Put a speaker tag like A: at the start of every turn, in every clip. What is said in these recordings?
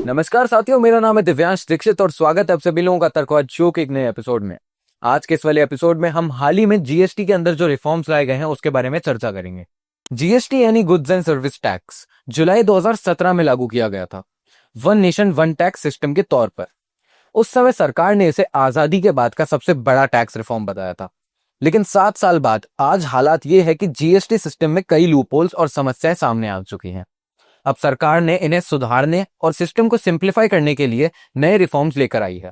A: नमस्कार साथियों, मेरा नाम है दिव्यांश दीक्षित और स्वागत है आप सभी लोगों का तर्कवाद शो के एक नए एपिसोड में। आज के इस वाले एपिसोड में हम हाल ही में जीएसटी के अंदर जो रिफॉर्म्स लाए गए हैं उसके बारे में चर्चा करेंगे। जीएसटी यानी गुड्स एंड सर्विस टैक्स जुलाई 2017 में लागू किया गया था, one nation one tax system के तौर पर। उस समय सरकार ने इसे आजादी के बाद का सबसे बड़ा टैक्स रिफॉर्म बताया था। लेकिन 7 साल बाद आज हालात ये है कि जीएसटी सिस्टम में कई लूपहोल्स और समस्याएं सामने आ चुकी हैं। अब सरकार ने इन्हें सुधारने और सिस्टम को सिंप्लीफाई करने के लिए नए रिफॉर्म्स लेकर आई है।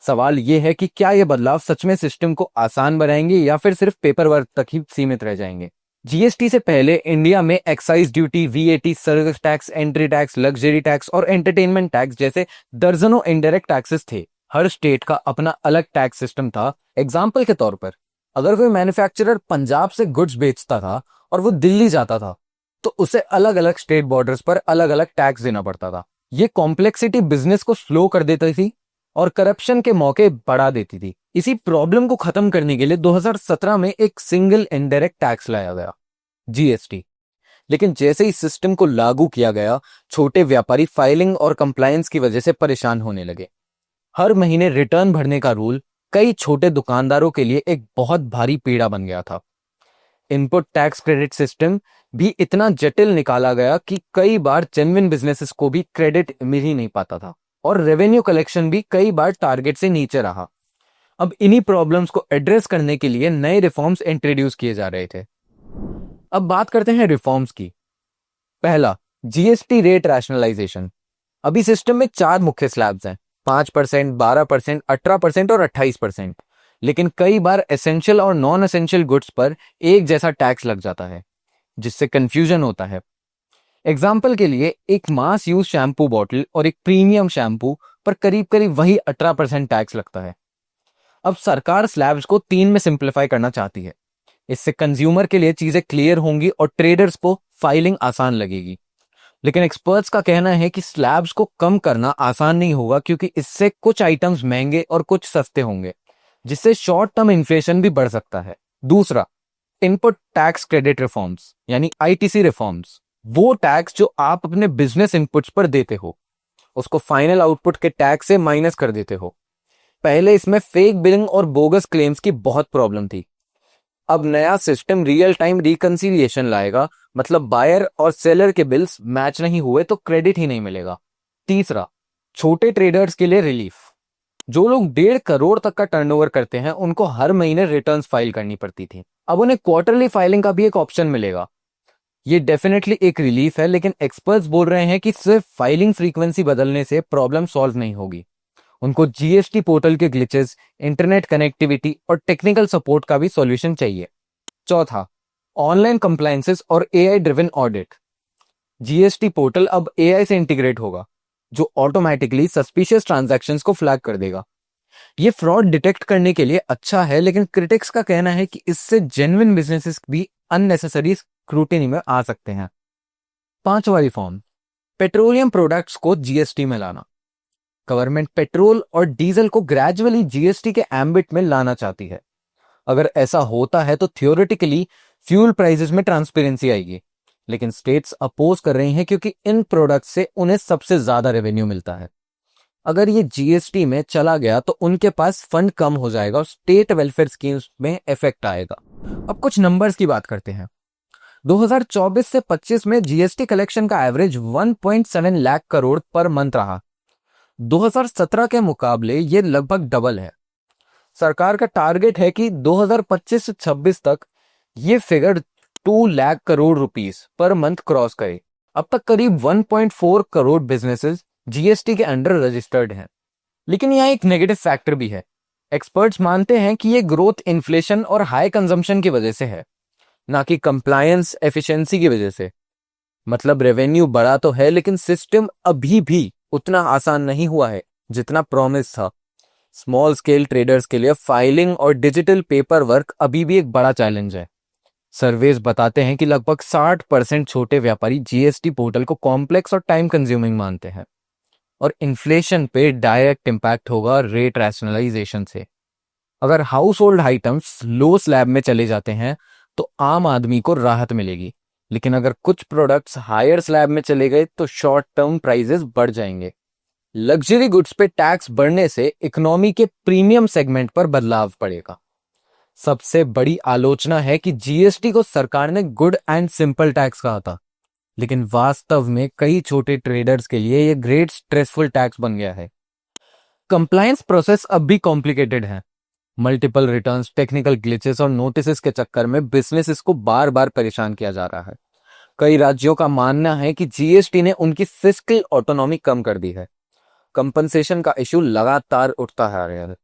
A: सवाल यह है कि क्या ये बदलाव सच में सिस्टम को आसान बनाएंगे या फिर सिर्फ पेपर वर्क तक ही सीमित रह जाएंगे। जीएसटी से पहले इंडिया में excise duty, VAT, service tax, entry tax, luxury tax और एंटरटेनमेंट टैक्स जैसे दर्जनों इनडायरेक्ट टैक्सेस थे। हर स्टेट का अपना अलग टैक्स सिस्टम था। एग्जाम्पल के तौर पर अगर कोई मैन्युफैक्चरर पंजाब से गुड्स बेचता था और वो दिल्ली जाता था तो उसे अलग अलग स्टेट बॉर्डर्स पर अलग अलग टैक्स देना पड़ता था। ये कॉम्प्लेक्सिटी बिजनेस को स्लो कर देती थी और करप्शन के मौके बढ़ा देती थी। इसी प्रॉब्लम को खत्म करने के लिए 2017 में एक सिंगल इनडायरेक्ट टैक्स लाया गया, जीएसटी। लेकिन जैसे ही सिस्टम को लागू किया गया, छोटे व्यापारी फाइलिंग और कंप्लायंस की वजह से परेशान होने लगे। हर महीने रिटर्न भरने का रूल कई छोटे दुकानदारों के लिए एक बहुत भारी पीड़ा बन गया था। इनपुट टैक्स क्रेडिट सिस्टम भी इतना जटिल निकाला गया कि कई बार जेन्युइन बिजनेसेस को भी क्रेडिट मिल ही नहीं पाता था और रेवेन्यू कलेक्शन भी कई बार टारगेट से नीचे रहा। अब इन्हीं प्रॉब्लम्स को एड्रेस करने के लिए नए रिफॉर्म्स इंट्रोड्यूस किए जा रहे थे। अब बात करते हैं रिफॉर्म्स की। पहला, जीएसटी रेट रैशनलाइजेशन। अभी सिस्टम में 4 मुख्य स्लैब्स हैं, 5%, 12%, 18% और 28%। लेकिन कई बार एसेंशियल और नॉन एसेंशियल गुड्स पर एक जैसा टैक्स लग जाता है, जिससे कंफ्यूजन होता है। एग्जाम्पल के लिए एक मास यूज शैम्पू बॉटल और एक प्रीमियम शैम्पू पर करीब करीब वही 18% टैक्स लगता है। अब सरकार स्लैब्स को 3 में सिंप्लीफाई करना चाहती है। इससे कंज्यूमर के लिए चीजें क्लियर होंगी और ट्रेडर्स को फाइलिंग आसान लगेगी। लेकिन एक्सपर्ट्स का कहना है कि स्लैब्स को कम करना आसान नहीं होगा, क्योंकि इससे कुछ आइटम्स महंगे और कुछ सस्ते होंगे, जिससे शॉर्ट टर्म इन्फ्लेशन भी बढ़ सकता है। दूसरा, इनपुट टैक्स क्रेडिट रिफॉर्म्स यानी आईटीसी रिफॉर्म्स। वो टैक्स जो आप अपने बिजनेस इनपुट्स पर देते हो, उसको फाइनल आउटपुट के टैक्स से माइनस कर देते हो। पहले इसमें फेक बिलिंग और बोगस क्लेम्स की बहुत प्रॉब्लम थी। अब नया सिस्टम रियल टाइम रिकंसिलिएशन लाएगा, मतलब बायर और सेलर के बिल्स मैच नहीं हुए तो क्रेडिट ही नहीं मिलेगा। तीसरा, छोटे ट्रेडर्स के लिए रिलीफ। जो लोग 1.5 करोड़ तक का टर्नओवर करते हैं, उनको हर महीने रिटर्न्स फाइल करनी पड़ती थी। अब उन्हें क्वार्टरली फाइलिंग का भी एक ऑप्शन मिलेगा। ये डेफिनेटली एक रिलीफ है, लेकिन एक्सपर्ट्स बोल रहे हैं कि सिर्फ फाइलिंग फ्रीक्वेंसी बदलने से प्रॉब्लम सॉल्व नहीं होगी। उनको जीएसटी पोर्टल के ग्लिचेस, इंटरनेट कनेक्टिविटी और टेक्निकल सपोर्ट का भी सॉल्यूशन चाहिए। चौथा, ऑनलाइन कंप्लायंसेस और AI driven audit. GST portal अब एआई से इंटीग्रेट होगा, जो ऑटोमेटिकली सस्पिशियस ट्रांजैक्शंस को फ्लैग कर देगा। ये फ्रॉड डिटेक्ट करने के लिए अच्छा है, लेकिन क्रिटिक्स का कहना है कि इससे जेन्युइन बिजनेसेस भी अननेसेसरी स्क्रूटिनी में आ सकते हैं। पांचवा रिफॉर्म, पेट्रोलियम प्रोडक्ट्स को जीएसटी में लाना। गवर्नमेंट पेट्रोल और डीजल को ग्रेजुअली जीएसटी के एम्बिट में लाना चाहती है। अगर ऐसा होता है तो थियोरेटिकली फ्यूल प्राइसेस में ट्रांसपेरेंसी आएगी, लेकिन स्टेट्स अपोज कर रही हैं, क्योंकि इन प्रोडक्ट्स से उन्हें सबसे ज्यादा रेवेन्यू मिलता है। अगर ये जीएसटी में चला गया तो उनके पास फंड कम हो जाएगा और स्टेट वेलफेयर स्कीम्स में इफेक्ट आएगा। अब कुछ नंबर्स की बात करते हैं। 2024 से 25 में जीएसटी कलेक्शन का average 1.7 lakh crore per month रहा। 2017 के मुकाबले ये लगभग डबल है। सरकार का टारगेट है कि 2025 से 26 तक ये figure 2 lakh crore rupees per month cross करे। अब तक करीब 1.4 करोड़ बिजनेसेस जीएसटी के अंडर रजिस्टर्ड हैं। लेकिन यहाँ एक नेगेटिव फैक्टर भी है। एक्सपर्ट्स मानते हैं कि ये ग्रोथ इन्फ्लेशन और हाई कंजम्पशन की वजह से है, ना कि कंप्लायंस एफिशिएंसी की वजह से। मतलब रेवेन्यू बढ़ा तो है, लेकिन सिस्टम अभी भी उतना आसान नहीं हुआ है जितना प्रॉमिस था। स्मॉल स्केल ट्रेडर्स के लिए फाइलिंग और डिजिटल पेपर वर्क अभी भी एक बड़ा चैलेंज है। सर्वेस बताते हैं कि लगभग 60% छोटे व्यापारी जीएसटी पोर्टल को कॉम्प्लेक्स और टाइम कंज्यूमिंग मानते हैं। और इन्फ्लेशन पे डायरेक्ट इंपैक्ट होगा रेट रैशनलाइजेशन से। अगर हाउस होल्ड आइटम्स लो स्लैब में चले जाते हैं तो आम आदमी को राहत मिलेगी, लेकिन अगर कुछ प्रोडक्ट्स हायर स्लैब में चले गए तो शॉर्ट टर्म प्राइसेस बढ़ जाएंगे। लग्जरी गुड्स पे टैक्स बढ़ने से इकोनॉमी के प्रीमियम सेगमेंट पर बदलाव पड़ेगा। सबसे बड़ी आलोचना है कि जीएसटी को सरकार ने गुड एंड सिंपल टैक्स कहा था, लेकिन वास्तव में कई छोटे ट्रेडर्स के लिए यह ग्रेट स्ट्रेसफुल टैक्स बन गया है। कंप्लायंस प्रोसेस अब भी कॉम्प्लिकेटेड है। मल्टीपल रिटर्न्स, टेक्निकल ग्लिचेस और नोटिस के चक्कर में बिजनेसेस को बार बार परेशान किया जा रहा है। कई राज्यों का मानना है कि जीएसटी ने उनकी फिस्कल ऑटोनॉमी कम कर दी है। कंपनसेशन का इश्यू लगातार उठता है।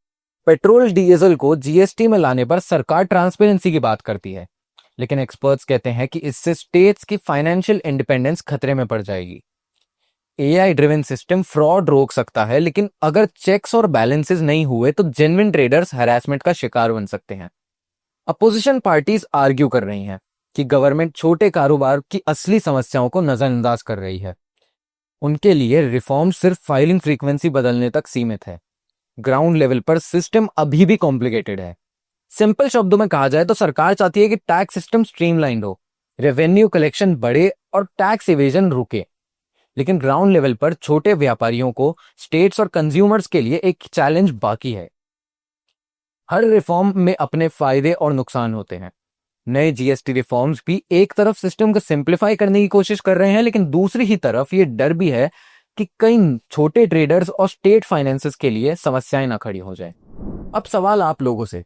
A: पेट्रोल डीजल को जीएसटी में लाने पर सरकार ट्रांसपेरेंसी की बात करती है, लेकिन एक्सपर्ट्स कहते हैं कि इससे स्टेट्स की फाइनेंशियल इंडिपेंडेंस खतरे में पड़ जाएगी। एआई ड्रिवन सिस्टम फ्रॉड रोक सकता है, लेकिन अगर चेक्स और बैलेंसेस नहीं हुए तो जेन्युइन ट्रेडर्स हैरेसमेंट का शिकार बन सकते हैं। अपोजिशन पार्टीज आर्ग्यू कर रही हैं कि गवर्नमेंट छोटे कारोबार की असली समस्याओं को नजरअंदाज कर रही है। उनके लिए रिफॉर्म सिर्फ फाइलिंग फ्रीक्वेंसी बदलने तक सीमित है। ग्राउंड लेवल पर सिस्टम अभी भी कॉम्प्लिकेटेड है। सिंपल शब्दों में कहा जाए तो सरकार चाहती है कि टैक्स सिस्टम स्ट्रीमलाइंड हो, रेवेन्यू कलेक्शन बढ़े और टैक्स इवेजन रुके। लेकिन ग्राउंड लेवल पर छोटे व्यापारियों को, स्टेट्स और कंज्यूमर्स के लिए एक चैलेंज बाकी है। हर रिफॉर्म में अपने फायदे और नुकसान होते हैं। नए जीएसटी रिफॉर्म्स भी एक तरफ सिस्टम को सिंप्लीफाई करने की कोशिश कर रहे हैं, लेकिन दूसरी ही तरफ ये डर भी है कि कई छोटे ट्रेडर्स और स्टेट फाइनेंसेस के लिए समस्याएं ना खड़ी हो जाए। अब सवाल आप लोगों से,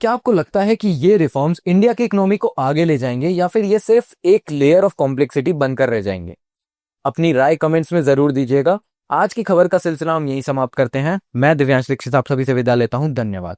A: क्या आपको लगता है कि ये रिफॉर्म्स इंडिया की इकोनॉमी को आगे ले जाएंगे या फिर ये सिर्फ एक लेयर ऑफ कॉम्प्लेक्सिटी बनकर रह जाएंगे? अपनी राय कमेंट्स में जरूर दीजिएगा। आज की खबर का सिलसिला हम यहीं समाप्त करते हैं। मैं दिव्यांश दीक्षित आप सभी से विदा लेता हूं। धन्यवाद।